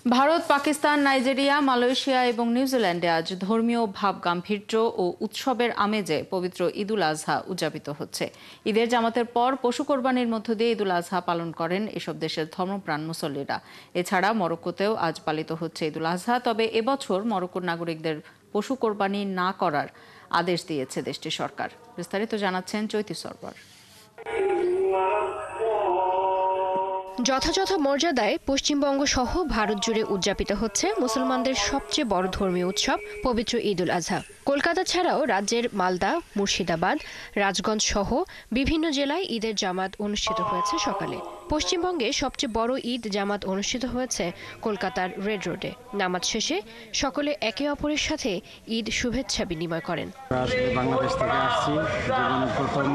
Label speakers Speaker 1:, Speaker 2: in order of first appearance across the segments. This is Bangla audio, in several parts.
Speaker 1: ভারত, পাকিস্তান, নাইজেরিয়া, মালয়েশিয়া এবং নিউজিল্যান্ডে আজ ধর্মীয় ভাব-গাম্ভীর্য ও উৎসবের আমেজে পবিত্র ঈদুল আজহা উদযাপিত হচ্ছে। ঈদের জামাতের পর পশু কোরবানির মধ্য দিয়ে ঈদুল আজহা পালন করেন এসব দেশের ধর্মপ্রাণ মুসল্লিরা। এছাড়া মরক্কোতেও আজ পালিত হচ্ছে ঈদুল আজহা। তবে এবছর মরক্কোর নাগরিকদের পশু কোরবানি না করার আদেশ দিয়েছে দেশটির সরকার। বিস্তারিত জানাচ্ছেন চৈতি সরবার।
Speaker 2: যথাযথ মর্যাদায় পশ্চিমবঙ্গ সহ ভারত জুড়ে উদযাপিত হচ্ছে মুসলমানদের সবচেয়ে বড় ধর্মীয় উৎসব পবিত্র ঈদুল আজহা। কলকাতা ছাড়াও রাজ্যের মালদা, মুর্শিদাবাদ, রাজগঞ্জ সহ বিভিন্ন জেলায় ঈদের জামাত অনুষ্ঠিত হয়েছে সকালে। পশ্চিমবঙ্গে সবচেয়ে বড় ঈদ জামাত অনুষ্ঠিত হয়েছে কলকাতার রেড রোডে। নামাজ শেষে সকলে একে অপরের সাথে ঈদ শুভেচ্ছা বিনিময় করেন।
Speaker 3: বাংলাদেশ থেকে আসছি, জীবনে প্রথম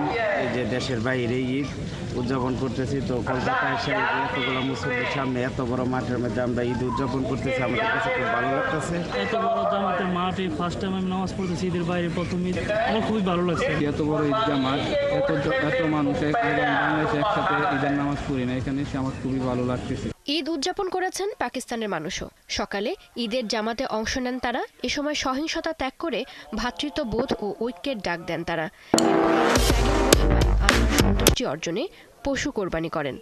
Speaker 3: এই যে দেশের বাইরে ঈদ উদযাপন করতেছি। তো কলকাতায় এসে এতগুলো মুসলিমের সামনে এত বড় মাঠের মধ্যে আমরা ঈদ উদযাপন করতেছি, আমাদের কাছে খুব ভালো লাগতেছে।
Speaker 4: এত বড় জামাতের মাঠে ফার্স্ট টাইম আমি নামাজ পড়তেছি ঈদের বাইরে প্রথম ঈদ, আমার খুবই ভালো লাগছে।
Speaker 5: এত বড় ঈদ জামাত, এত মানুষ বাংলাদেশে একসাথে ঈদের নামাজ পড়ি না, এখানে এসে আমার খুবই ভালো লাগতেছে।
Speaker 2: ঈদ উদযাপন করেছেন পাকিস্তানের মানুষও। সকালে ঈদের জামাতে অংশ নেন তারা। এ সময় সহিংসতা ত্যাগ করে ভ্রাতৃত্ববোধ ও ঐক্যের ডাক দেন তারা। সন্তুষ্টি অর্জনে পশু কোরবানি করেন।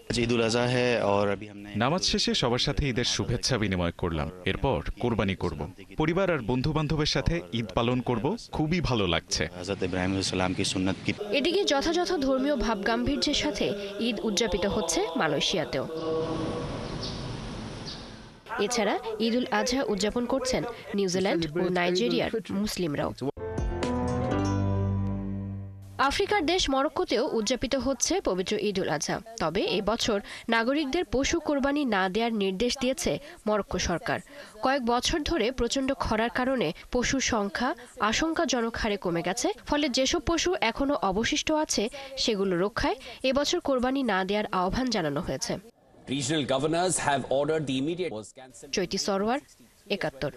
Speaker 6: নামাজ শেষে সবার সাথে ঈদের শুভেচ্ছা বিনিময় করলাম। এরপর কোরবানি করব, পরিবার আর বন্ধু বান্ধবের সাথে ঈদ পালন করব। খুবই ভালো লাগছে।
Speaker 2: এদিকে যথাযথ ধর্মীয় ভাবগাম্ভীর্যের সাথে ঈদ উদযাপিত হচ্ছে মালয়েশিয়াতেও। এছাড়া ঈদুল আজহা উদযাপন করছেন নিউজিল্যান্ড ও নাইজেরিয়ার মুসলিমরাও। আফ্রিকার দেশ মরক্কোতেও উদযাপিত হচ্ছে পবিত্র ঈদুল আজহা। তবে এবছর নাগরিকদের পশু কোরবানি না দেওয়ার নির্দেশ দিয়েছে মরক্কো সরকার। কয়েক বছর ধরে প্রচণ্ড খরার কারণে পশুর সংখ্যা আশঙ্কাজনক হারে কমে গেছে। ফলে যেসব পশু এখনো অবশিষ্ট আছে সেগুলো রক্ষায় এবছর কোরবানি না দেওয়ার আহ্বান জানানো হয়েছে।
Speaker 7: Regional governors have ordered the immediate
Speaker 2: Chaiti Sarwar, ৭১।